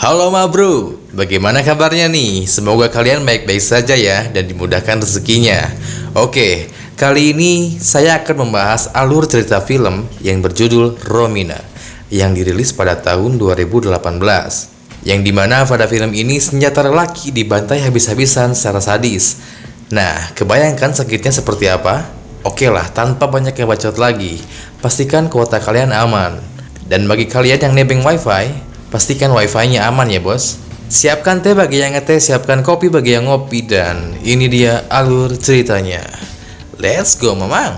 Halo ma bro, bagaimana kabarnya nih? Semoga kalian baik-baik saja ya dan dimudahkan rezekinya. Oke, kali ini saya akan membahas alur cerita film yang berjudul Romina yang dirilis pada tahun 2018. Yang dimana pada film ini senjata lelaki dibantai habis-habisan secara sadis. Nah, kebayangkan sakitnya seperti apa? Oke lah, tanpa banyak yang bacot lagi, pastikan kuota kalian aman. Dan bagi kalian yang nebeng wifi, pastikan wifi-nya aman ya bos. Siapkan teh bagi yang ngeteh, siapkan kopi bagi yang ngopi. Dan ini dia alur ceritanya. Let's go mamang.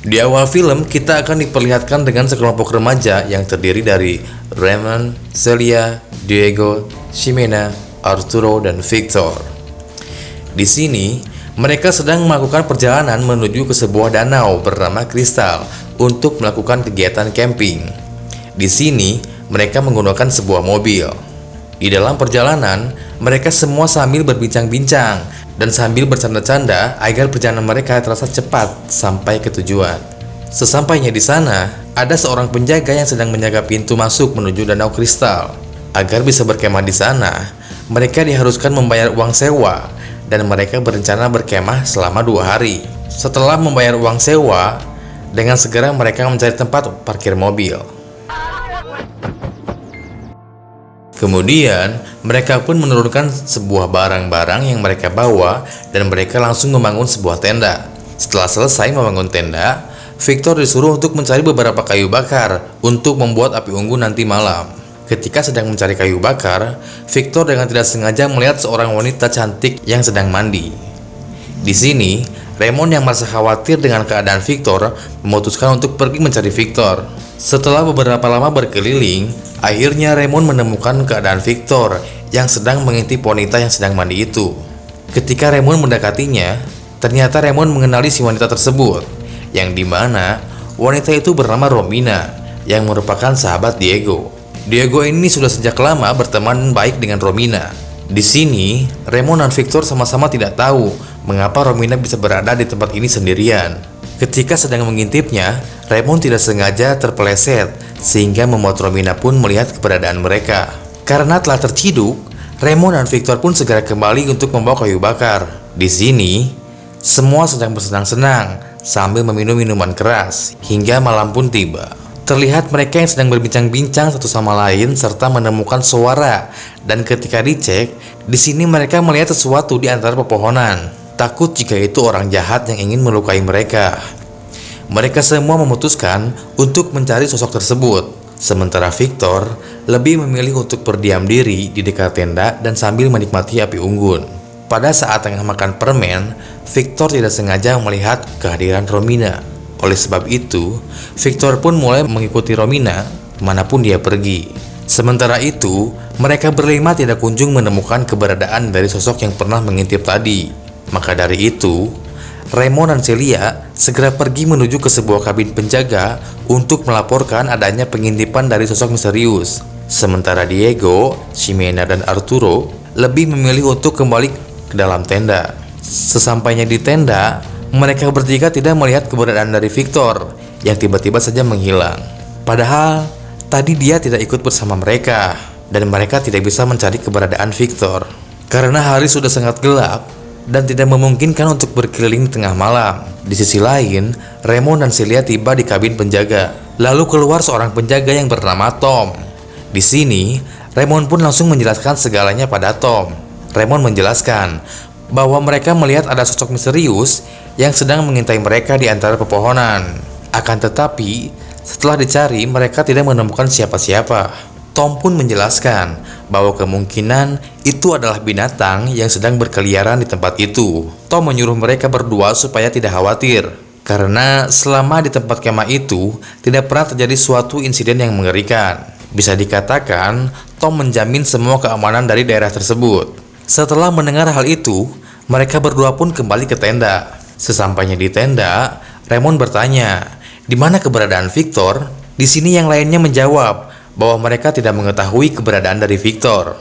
Di awal film, kita akan diperlihatkan dengan sekelompok remaja yang terdiri dari Raymond, Celia, Diego, Ximena, Arturo, dan Victor. Di sini, mereka sedang melakukan perjalanan menuju ke sebuah danau bernama Kristal untuk melakukan kegiatan camping. Di sini, mereka menggunakan sebuah mobil. Di dalam perjalanan, mereka semua sambil berbincang-bincang dan sambil bercanda-canda agar perjalanan mereka terasa cepat sampai ke tujuan. Sesampainya di sana, ada seorang penjaga yang sedang menjaga pintu masuk menuju Danau Kristal. Agar bisa berkemah di sana, mereka diharuskan membayar uang sewa dan mereka berencana berkemah selama 2 hari. Setelah membayar uang sewa, dengan segera mereka mencari tempat parkir mobil. Kemudian, mereka pun menurunkan sebuah barang-barang yang mereka bawa dan mereka langsung membangun sebuah tenda. Setelah selesai membangun tenda, Victor disuruh untuk mencari beberapa kayu bakar untuk membuat api unggun nanti malam. Ketika sedang mencari kayu bakar, Victor dengan tidak sengaja melihat seorang wanita cantik yang sedang mandi. Di sini, Raymond yang merasa khawatir dengan keadaan Victor memutuskan untuk pergi mencari Victor. Setelah beberapa lama berkeliling, akhirnya Raymond menemukan keadaan Victor yang sedang mengintip wanita yang sedang mandi itu. Ketika Raymond mendekatinya, ternyata Raymond mengenali si wanita tersebut, yang dimana wanita itu bernama Romina, yang merupakan sahabat Diego. Diego ini sudah sejak lama berteman baik dengan Romina. Di sini, Raymond dan Victor sama-sama tidak tahu mengapa Romina bisa berada di tempat ini sendirian. Ketika sedang mengintipnya, Raymond tidak sengaja terpeleset sehingga membuat Romina pun melihat keberadaan mereka. Karena telah terciduk, Raymond dan Victor pun segera kembali untuk membawa kayu bakar. Di sini, semua sedang bersenang-senang sambil meminum minuman keras hingga malam pun tiba. Terlihat mereka yang sedang berbincang-bincang satu sama lain serta menemukan suara. Dan ketika dicek, di sini mereka melihat sesuatu di antara pepohonan. Takut jika itu orang jahat yang ingin melukai mereka. Mereka semua memutuskan untuk mencari sosok tersebut. Sementara Victor lebih memilih untuk berdiam diri di dekat tenda dan sambil menikmati api unggun. Pada saat tengah makan permen, Victor tidak sengaja melihat kehadiran Romina. Oleh sebab itu, Victor pun mulai mengikuti Romina kemanapun dia pergi. Sementara itu, mereka berlima tidak kunjung menemukan keberadaan dari sosok yang pernah mengintip tadi. Maka dari itu, Raymond dan Celia segera pergi menuju ke sebuah kabin penjaga untuk melaporkan adanya pengintipan dari sosok misterius. Sementara Diego, Ximena, dan Arturo lebih memilih untuk kembali ke dalam tenda. Sesampainya di tenda, mereka bertiga tidak melihat keberadaan dari Victor yang tiba-tiba saja menghilang. Padahal tadi dia tidak ikut bersama mereka dan mereka tidak bisa mencari keberadaan Victor. Karena hari sudah sangat gelap dan tidak memungkinkan untuk berkeliling di tengah malam. Di sisi lain, Raymond dan Celia tiba di kabin penjaga. Lalu keluar seorang penjaga yang bernama Tom. Di sini, Raymond pun langsung menjelaskan segalanya pada Tom. Raymond menjelaskan bahwa mereka melihat ada sosok misterius yang sedang mengintai mereka di antara pepohonan. Akan tetapi, setelah dicari, mereka tidak menemukan siapa-siapa. Tom pun menjelaskan bahwa kemungkinan itu adalah binatang yang sedang berkeliaran di tempat itu. Tom menyuruh mereka berdua supaya tidak khawatir, karena selama di tempat kemah itu tidak pernah terjadi suatu insiden yang mengerikan. Bisa dikatakan, Tom menjamin semua keamanan dari daerah tersebut. Setelah mendengar hal itu, mereka berdua pun kembali ke tenda. Sesampainya di tenda, Raymond bertanya, "Di mana keberadaan Victor?" Di sini yang lainnya menjawab bahwa mereka tidak mengetahui keberadaan dari Victor.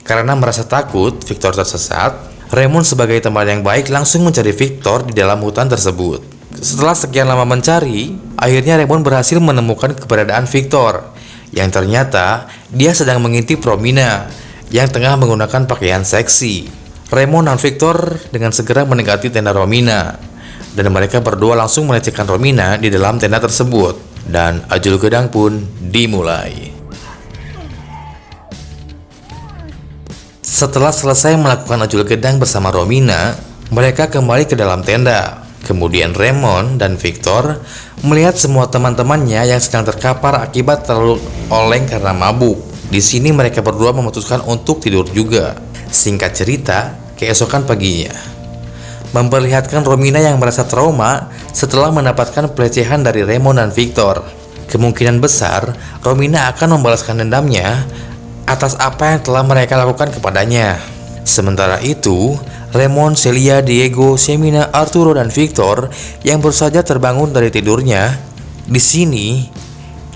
Karena merasa takut Victor tersesat, Raymond sebagai teman yang baik langsung mencari Victor di dalam hutan tersebut. Setelah sekian lama mencari, akhirnya Raymond berhasil menemukan keberadaan Victor, yang ternyata dia sedang mengintip Romina yang tengah menggunakan pakaian seksi. Raymond dan Victor dengan segera mendekati tenda Romina, dan mereka berdua langsung melecehkan Romina di dalam tenda tersebut, dan ajul gedang pun dimulai. Setelah selesai melakukan ajul gedang bersama Romina, mereka kembali ke dalam tenda. Kemudian Raymond dan Victor melihat semua teman-temannya yang sedang terkapar akibat terlalu oleng karena mabuk. Di sini mereka berdua memutuskan untuk tidur juga. Singkat cerita, keesokan paginya, memperlihatkan Romina yang merasa trauma setelah mendapatkan pelecehan dari Raymond dan Victor. Kemungkinan besar Romina akan membalaskan dendamnya atas apa yang telah mereka lakukan kepadanya. Sementara itu, Raymond, Celia, Diego, Ximena, Arturo, dan Victor yang baru saja terbangun dari tidurnya. Di sini,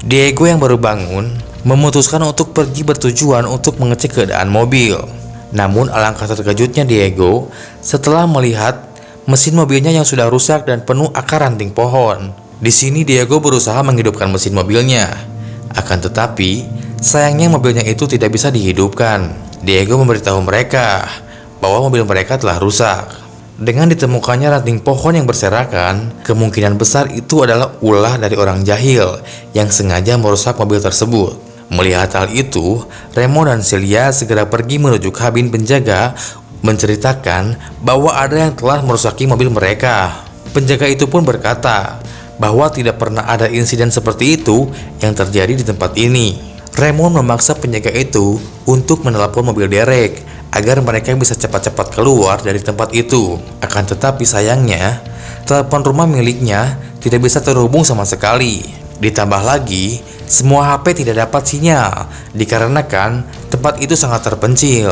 Diego yang baru bangun memutuskan untuk pergi bertujuan untuk mengecek keadaan mobil. Namun alangkah terkejutnya Diego setelah melihat mesin mobilnya yang sudah rusak dan penuh akar ranting pohon. Di sini Diego berusaha menghidupkan mesin mobilnya. Akan tetapi, sayangnya mobilnya itu tidak bisa dihidupkan. Diego memberitahu mereka bahwa mobil mereka telah rusak. Dengan ditemukannya ranting pohon yang berserakan, kemungkinan besar itu adalah ulah dari orang jahil yang sengaja merusak mobil tersebut. Melihat hal itu, Raymond dan Celia segera pergi menuju kabin penjaga menceritakan bahwa ada yang telah merusaki mobil mereka. Penjaga itu pun berkata bahwa tidak pernah ada insiden seperti itu yang terjadi di tempat ini. Raymond memaksa penjaga itu untuk menelepon mobil derek agar mereka bisa cepat-cepat keluar dari tempat itu. Akan tetapi sayangnya, telepon rumah miliknya tidak bisa terhubung sama sekali. Ditambah lagi, semua HP tidak dapat sinyal dikarenakan tempat itu sangat terpencil.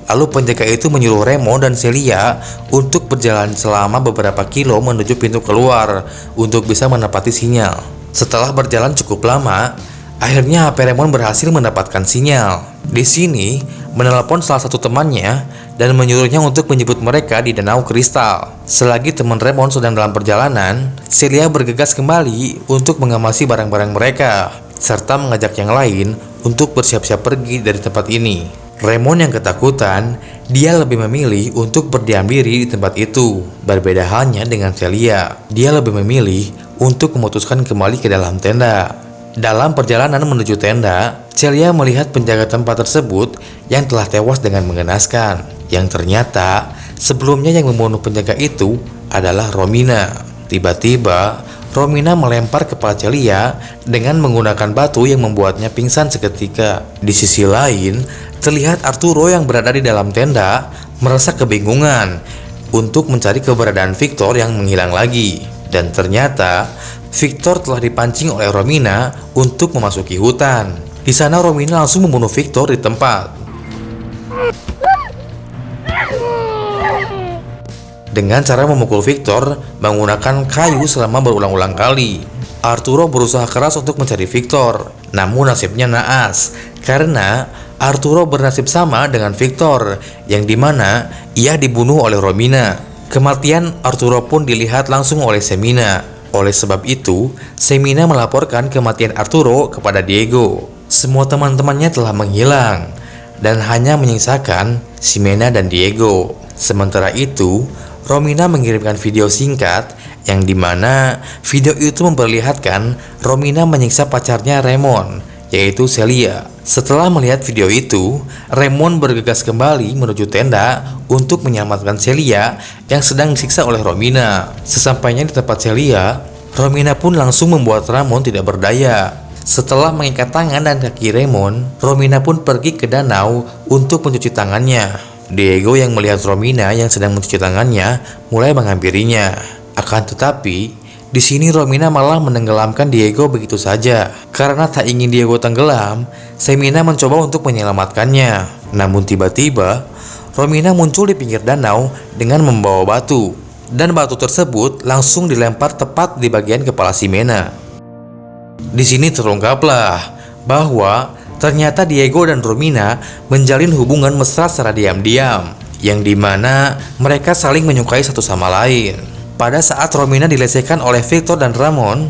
Lalu penjaga itu menyuruh Raymond dan Celia untuk berjalan selama beberapa kilo menuju pintu keluar untuk bisa menepati sinyal. Setelah berjalan cukup lama, akhirnya HP Raymond berhasil mendapatkan sinyal. Di sini, menelepon salah satu temannya dan menyuruhnya untuk menjemput mereka di Danau Kristal. Selagi teman Raymond sedang dalam perjalanan, Celia bergegas kembali untuk mengamasi barang-barang mereka, serta mengajak yang lain untuk bersiap-siap pergi dari tempat ini. Raymond yang ketakutan, dia lebih memilih untuk berdiam diri di tempat itu. Berbeda halnya dengan Celia, dia lebih memilih untuk memutuskan kembali ke dalam tenda. Dalam perjalanan menuju tenda, Celia melihat penjaga tempat tersebut yang telah tewas dengan mengenaskan. Yang ternyata sebelumnya yang membunuh penjaga itu adalah Romina. Tiba-tiba Romina melempar kepala Celia dengan menggunakan batu yang membuatnya pingsan seketika. Di sisi lain, terlihat Arturo yang berada di dalam tenda merasa kebingungan untuk mencari keberadaan Victor yang menghilang lagi. Dan ternyata Victor telah dipancing oleh Romina untuk memasuki hutan. Di sana Romina langsung membunuh Victor di tempat dengan cara memukul Victor menggunakan kayu selama berulang-ulang kali. Arturo berusaha keras untuk mencari Victor, namun nasibnya naas karena Arturo bernasib sama dengan Victor, yang dimana ia dibunuh oleh Romina. Kematian Arturo pun dilihat langsung oleh Ximena. Oleh sebab itu, Ximena melaporkan kematian Arturo kepada Diego. Semua teman-temannya telah menghilang dan hanya menyisakan Ximena dan Diego. Sementara itu, Romina mengirimkan video singkat yang dimana video itu memperlihatkan Romina menyiksa pacarnya Raymond, yaitu Celia. Setelah melihat video itu, Raymond bergegas kembali menuju tenda untuk menyelamatkan Celia yang sedang disiksa oleh Romina. Sesampainya di tempat Celia, Romina pun langsung membuat Raymond tidak berdaya. Setelah mengikat tangan dan kaki Raymond, Romina pun pergi ke danau untuk mencuci tangannya. Diego yang melihat Romina yang sedang mencuci tangannya mulai menghampirinya. Akan tetapi, di sini Romina malah menenggelamkan Diego begitu saja. Karena tak ingin Diego tenggelam, Ximena mencoba untuk menyelamatkannya. Namun tiba-tiba, Romina muncul di pinggir danau dengan membawa batu. Dan batu tersebut langsung dilempar tepat di bagian kepala Ximena. Di sini terungkaplah bahwa Ternyata Diego dan Romina menjalin hubungan mesra secara diam-diam, yang dimana mereka saling menyukai satu sama lain. Pada saat Romina dilecehkan oleh Victor dan Ramon,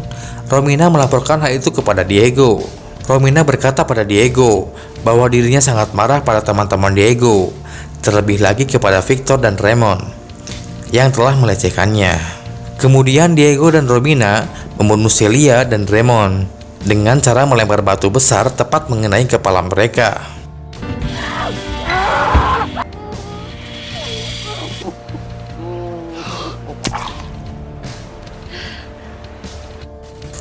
Romina melaporkan hal itu kepada Diego. Romina berkata pada Diego bahwa dirinya sangat marah pada teman-teman Diego, terlebih lagi kepada Victor dan Ramon yang telah melecehkannya. Kemudian Diego dan Romina membunuh Celia dan Ramon dengan cara melempar batu besar tepat mengenai kepala mereka.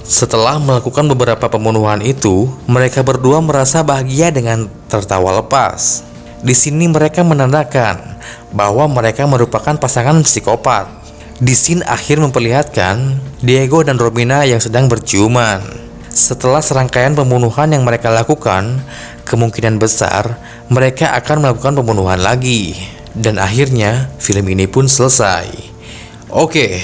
Setelah melakukan beberapa pembunuhan itu, mereka berdua merasa bahagia dengan tertawa lepas. Di sini mereka menandakan bahwa mereka merupakan pasangan psikopat. Di scene akhir memperlihatkan Diego dan Romina yang sedang berciuman. Setelah serangkaian pembunuhan yang mereka lakukan, kemungkinan besar mereka akan melakukan pembunuhan lagi. Dan akhirnya film ini pun selesai. Oke,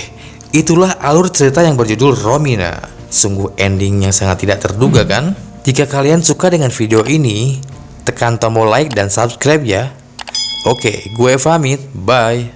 itulah alur cerita yang berjudul Romina. Sungguh ending yang sangat tidak terduga kan? Jika kalian suka dengan video ini, tekan tombol like dan subscribe ya. Oke, gue pamit, bye.